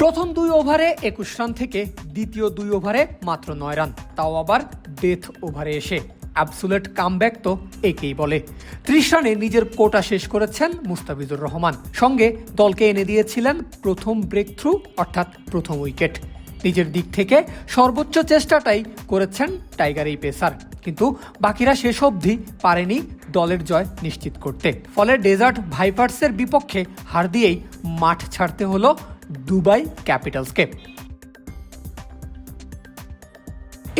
প্রথম 2 ওভারে 21 রান থেকে দ্বিতীয় 2 ওভারে মাত্র 9 রান, তাও আবার ডেথ ওভারে এসে। অ্যাবসুলেট কামব্যাক তো একেই বলে। 30 রানে নিজের কোটা শেষ করেছেন মুস্তাফিজুর রহমান, সঙ্গে দলকে এনে দিয়েছিলেন প্রথম ব্রেক থ্রু অর্থাৎ প্রথম উইকেট। নিজের দিক থেকে সর্বোচ্চ চেষ্টাটাই করেছেন টাইগার এই পেসার, কিন্তু বাকিরা শেষ অবধি পারেনি দলের জয় নিশ্চিত করতে। ফলে ডেজার্ট ভাইপার্সের বিপক্ষে হার দিয়েই মাঠ ছাড়তে হলো দুবাই ক্যাপিটালসকে।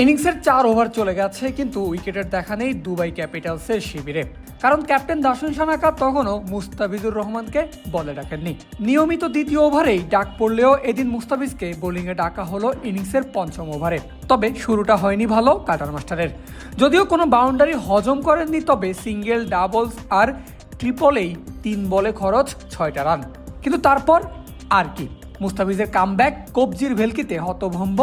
ইনিংসের 4 ওভার চলে গেছে, কিন্তু উইকেটের দেখা নেই দুবাই ক্যাপিটালসের শিবিরে, কারণ ক্যাপ্টেন দাসুন সানাকা তখনও মুস্তাফিজুর রহমানকে বলে ডাকেননি। নিয়মিত দ্বিতীয় ওভারেই ডাক পড়লেও এদিন মুস্তাফিজকে বোলিংয়ে ডাকা হলো ইনিংসের 5ম ওভারে। তবে শুরুটা হয়নি ভালো কাটার মাস্টারের। যদিও কোনো বাউন্ডারি হজম করেননি, তবে সিঙ্গেল, ডাবলস আর ট্রিপলেই 3 বলে খরচ 6টা রান। কিন্তু তারপর আর কি, মুস্তাফিজের কামব্যাক, কবজির ভেলকিতে হতভম্ব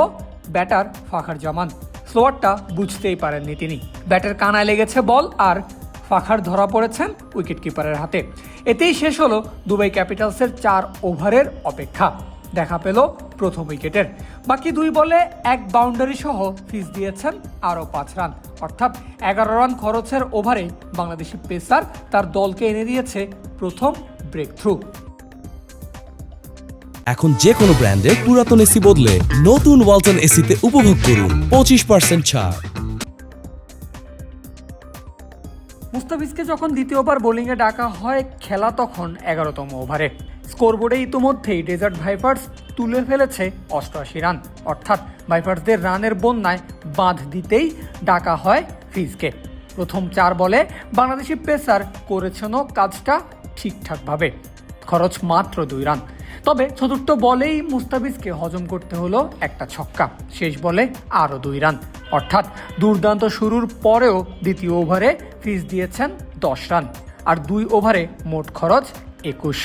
ব্যাটার ফাখার জামান। স্লোয়ারটা বুঝতেই পারেননি তিনি। ব্যাটের কানায় লেগেছে বল আর ফাখার ধরা পড়েছেন উইকেট কিপারের হাতে। এতেই শেষ হলো দুবাই ক্যাপিটালসের 4 ওভারের অপেক্ষা। দেখা পেল প্রথম উইকেটের। বাকি 2 বলে 1 বাউন্ডারি সহ ফিস দিয়েছেন আরও 5 রান, অর্থাৎ 11 রান খরচের ওভারে বাংলাদেশি পেসার তার দলকে এনে দিয়েছে প্রথম ব্রেক থ্রু। এখন যে কোনো ব্র্যান্ডের পুরাতন এসি বদলে নতুন ওয়ালটন এসিতে উপভোগ করুন 25% ছাড়। মুস্তাফিজকে যখন দ্বিতীয়বার বোলিংয়ে ডাকা হয়, খেলা তখন 11তম ওভারে। স্কোরবোর্ডে ইতিমধ্যেই ডেজার্ট ভাইপার্স তুলে ফেলেছে 88 রান, অর্থাৎ ভাইপার্সদের রানের বন্যায় বাঁধ দিতেই ডাকা হয় ফিজকে। প্রথম 4 বলে বাংলাদেশি পেসার করেছেনও কাজটা ঠিকঠাকভাবে, খরচ মাত্র 2 রান। তবে চতুর্থ বলেই মুস্তাফিজকে হজম করতে হলো একটা ছক্কা, শেষ বলে আরও 2 রান, অর্থাৎ দুর্দান্ত শুরুর পরেও দ্বিতীয় ওভারে ফিস দিয়েছেন 10 রান, আর 2 ওভারে মোট খরচ 21।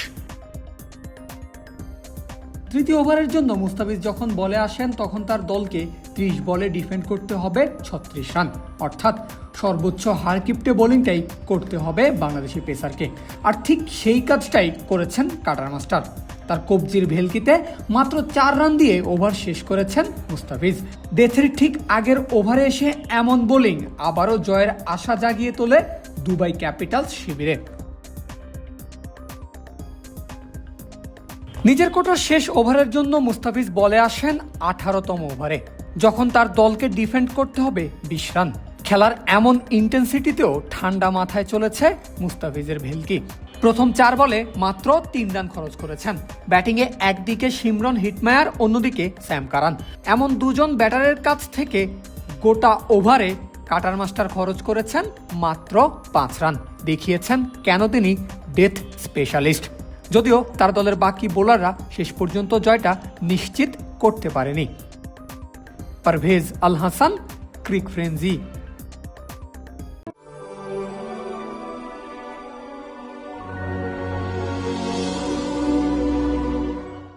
তৃতীয় ওভারের জন্য মুস্তাফিজ যখন বলে আসেন, তখন তার দলকে 30 বলে ডিফেন্ড করতে হবে 36 রান, অর্থাৎ সর্বোচ্চ হারকিপ্টে বোলিংটাই করতে হবে বাংলাদেশি পেসারকে। আর ঠিক সেই কাজটাই করেছেন কাটার মাস্টার। তার কবজির ভেলকিতে মাত্র 4 রান দিয়ে ওভার শেষ করেছেন মুস্তাফিজ। ডেথের ঠিক আগের ওভারে এসে এমন বোলিং আবারও জয়ের আশা জাগিয়ে তোলে দুবাই ক্যাপিটালস শিবিরে। নিজের কোটার শেষ ওভারের জন্য মুস্তাফিজ বলে আসেন 18তম ওভারে, যখন তার দলকে ডিফেন্ড করতে হবে 20 রান। খেলার এমন ইন্টেন্সিটিতেও ঠান্ডা মাথায় চলেছে মুস্তাফিজের ভেলকি। প্রথম 4 বলে মাত্র 3 রান খরচ করেছেন। ব্যাটিংয়ে একদিকে শিমরন হিটমায়ার, অন্যদিকে স্যাম কারান, এমন 2 জন ব্যাটারের কাছ থেকে গোটা ওভারে কাটার মাস্টার খরচ করেছেন মাত্র 5 রান। দেখিয়েছেন কেন তিনি ডেথ স্পেশালিস্ট। যদিও তার দলের বাকি বোলাররা শেষ পর্যন্ত জয়টা নিশ্চিত করতে পারেনি। পারভেজ আল হাসান, ক্রিক ফ্রেঞ্জি।